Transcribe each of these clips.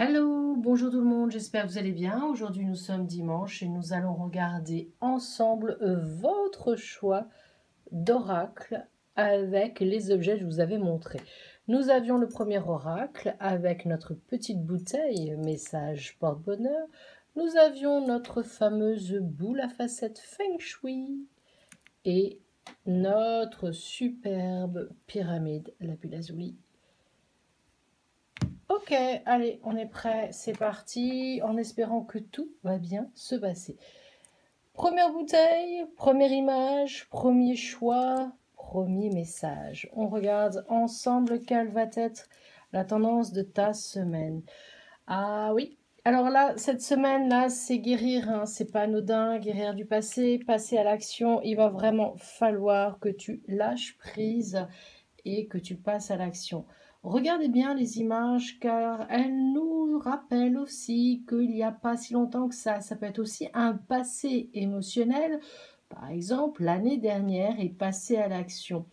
Hello, bonjour tout le monde, j'espère que vous allez bien. Aujourd'hui nous sommes dimanche et nous allons regarder ensemble votre choix d'oracle avec les objets que je vous avais montrés. Nous avions le premier oracle avec notre petite bouteille, message porte-bonheur. Nous avions notre fameuse boule à facettes Feng Shui et notre superbe pyramide lapis-lazuli. Ok, allez, on est prêt, c'est parti, en espérant que tout va bien se passer. Première bouteille, première image, premier choix, premier message. On regarde ensemble quelle va être la tendance de ta semaine. Ah oui, alors là, cette semaine-là, c'est guérir, hein, c'est pas anodin, guérir du passé, passer à l'action. Il va vraiment falloir que tu lâches prise et que tu passes à l'action. Regardez bien les images car elles nous rappellent aussi qu'il n'y a pas si longtemps que ça peut être aussi un passé émotionnel. Par exemple, l'année dernière est passée à l'action.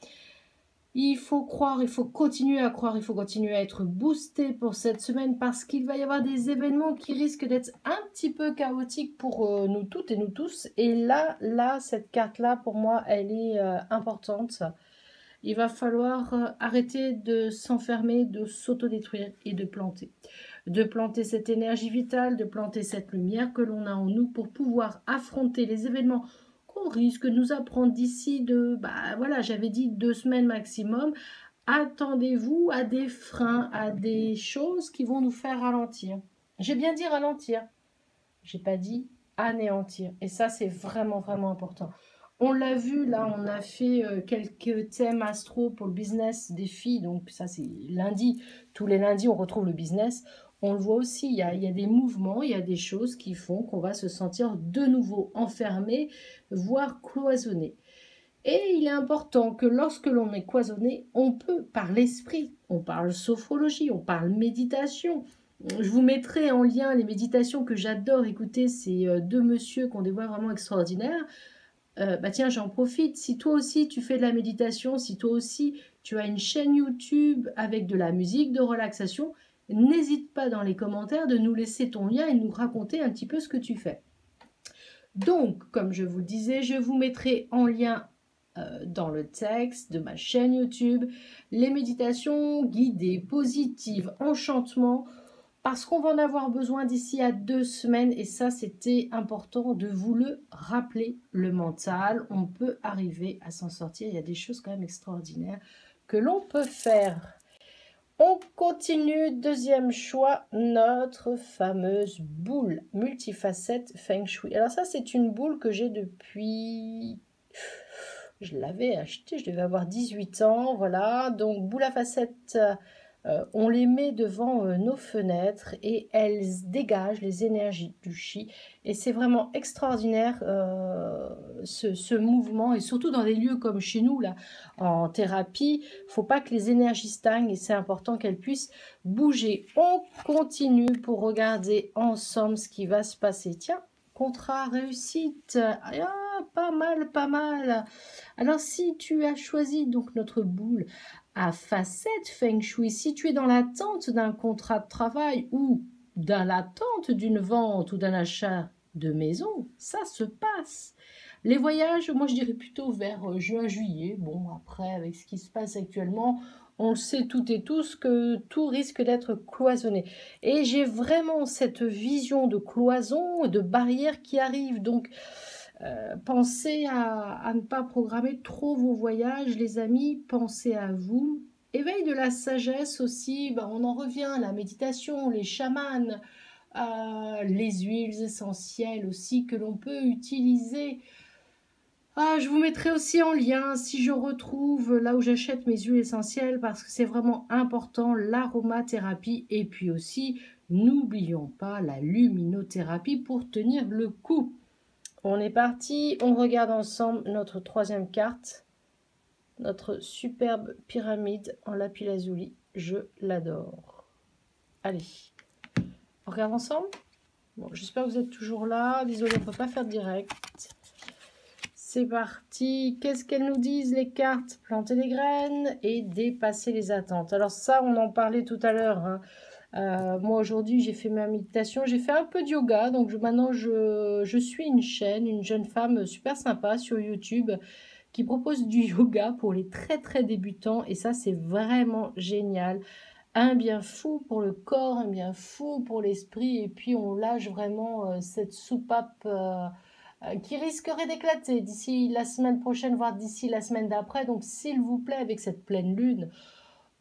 Il faut croire, il faut continuer à croire, il faut continuer à être boosté pour cette semaine parce qu'il va y avoir des événements qui risquent d'être un petit peu chaotiques pour nous toutes et nous tous. Et là, cette carte-là, pour moi, elle est importante. Il va falloir arrêter de s'enfermer, de s'autodétruire et de planter. De planter cette énergie vitale, de planter cette lumière que l'on a en nous pour pouvoir affronter les événements qu'on risque de nous apprendre d'ici j'avais dit 2 semaines maximum. Attendez-vous à des freins, à des choses qui vont nous faire ralentir. J'ai bien dit ralentir. J'ai pas dit anéantir. Et ça, c'est vraiment, vraiment important. On l'a vu, là, on a fait quelques thèmes astro pour le business des filles. Donc ça, c'est lundi. Tous les lundis, on retrouve le business. On le voit aussi, il y a des mouvements, il y a des choses qui font qu'on va se sentir de nouveau enfermé, voire cloisonné. Et il est important que lorsque l'on est cloisonné, on peut, par l'esprit, on parle sophrologie, on parle méditation. Je vous mettrai en lien les méditations que j'adore écouter, ces deux messieurs qui ont des voix vraiment extraordinaires. Tiens, j'en profite. Si toi aussi tu fais de la méditation, si toi aussi tu as une chaîne YouTube avec de la musique de relaxation, n'hésite pas dans les commentaires de nous laisser ton lien et de nous raconter un petit peu ce que tu fais. Donc, comme je vous le disais, je vous mettrai en lien dans le texte de ma chaîne YouTube les méditations guidées, positives, enchantement, parce qu'on va en avoir besoin d'ici à 2 semaines et ça c'était important de vous le rappeler. Le mental, on peut arriver à s'en sortir, il y a des choses quand même extraordinaires que l'on peut faire. On continue, deuxième choix, notre fameuse boule multifacette Feng Shui. Alors ça c'est une boule que j'ai depuis... Je l'avais achetée, je devais avoir 18 ans, voilà. Donc boule à facettes, on les met devant nos fenêtres et elles dégagent les énergies du chi. Et c'est vraiment extraordinaire ce mouvement, et surtout dans des lieux comme chez nous, là, en thérapie. Il ne faut pas que les énergies stagnent et c'est important qu'elles puissent bouger. On continue pour regarder ensemble ce qui va se passer. Tiens, contrat réussite. Ah, pas mal, pas mal. Alors si tu as choisi donc notre boule à facettes Feng Shui, si tu es dans l'attente d'un contrat de travail ou dans l'attente d'une vente ou d'un achat de maison, ça se passe. Les voyages, moi je dirais plutôt vers juin-juillet. Bon, après, avec ce qui se passe actuellement, on le sait toutes et tous que tout risque d'être cloisonné. Et j'ai vraiment cette vision de cloison, de barrière qui arrive. Donc, pensez à ne pas programmer trop vos voyages, les amis. Pensez à vous. Éveil de la sagesse aussi, on en revient, la méditation, les chamans, les huiles essentielles aussi que l'on peut utiliser. Ah, je vous mettrai aussi en lien si je retrouve là où j'achète mes huiles essentielles parce que c'est vraiment important, l'aromathérapie et puis aussi, n'oublions pas la luminothérapie pour tenir le coup. On est parti, on regarde ensemble notre troisième carte, notre superbe pyramide en lapis-lazuli. Je l'adore. Allez, on regarde ensemble. Bon, j'espère que vous êtes toujours là. Désolé, on ne peut pas faire direct. C'est parti. Qu'est-ce qu'elles nous disent les cartes? Planter les graines et dépasser les attentes. Alors ça, on en parlait tout à l'heure, hein. Moi, aujourd'hui, j'ai fait ma méditation, j'ai fait un peu de yoga. Donc, maintenant, je suis une chaîne, une jeune femme super sympa sur YouTube qui propose du yoga pour les très, très débutants. Et ça, c'est vraiment génial. Un bien fou pour le corps, un bien fou pour l'esprit. Et puis, on lâche vraiment cette soupape qui risquerait d'éclater d'ici la semaine prochaine, voire d'ici la semaine d'après. Donc, s'il vous plaît, avec cette pleine lune,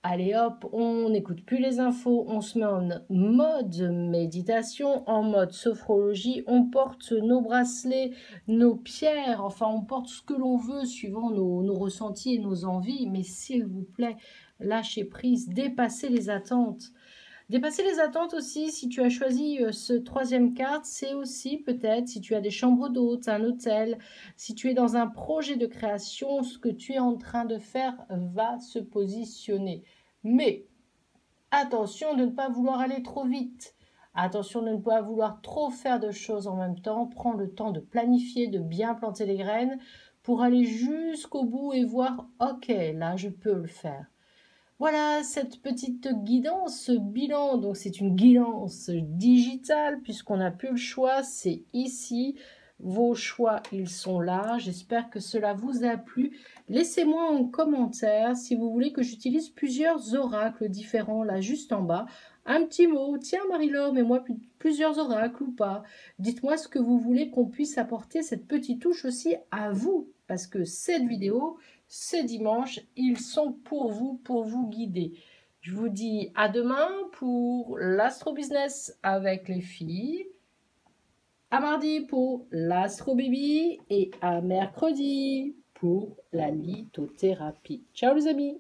allez hop, on n'écoute plus les infos, on se met en mode méditation, en mode sophrologie, on porte nos bracelets, nos pierres, enfin on porte ce que l'on veut suivant nos ressentis et nos envies, mais s'il vous plaît, lâchez prise, dépassez les attentes. Dépasser les attentes aussi, si tu as choisi ce troisième carte, c'est aussi peut-être si tu as des chambres d'hôtes, un hôtel, si tu es dans un projet de création, ce que tu es en train de faire va se positionner. Mais attention de ne pas vouloir aller trop vite. Attention de ne pas vouloir trop faire de choses en même temps. Prends le temps de planifier, de bien planter les graines pour aller jusqu'au bout et voir, ok, là je peux le faire. Voilà cette petite guidance, ce bilan. Donc c'est une guidance digitale puisqu'on n'a plus le choix, c'est ici. Vos choix, ils sont là. J'espère que cela vous a plu. Laissez-moi en commentaire si vous voulez que j'utilise plusieurs oracles différents là juste en bas. Un petit mot, tiens Marie-Laure, mets-moi plusieurs oracles ou pas. Dites-moi ce que vous voulez qu'on puisse apporter cette petite touche aussi à vous. Parce que cette vidéo, ce dimanche, ils sont pour vous guider. Je vous dis à demain pour l'astro-business avec les filles, à mardi pour l'astro-baby et à mercredi pour la lithothérapie. Ciao les amis!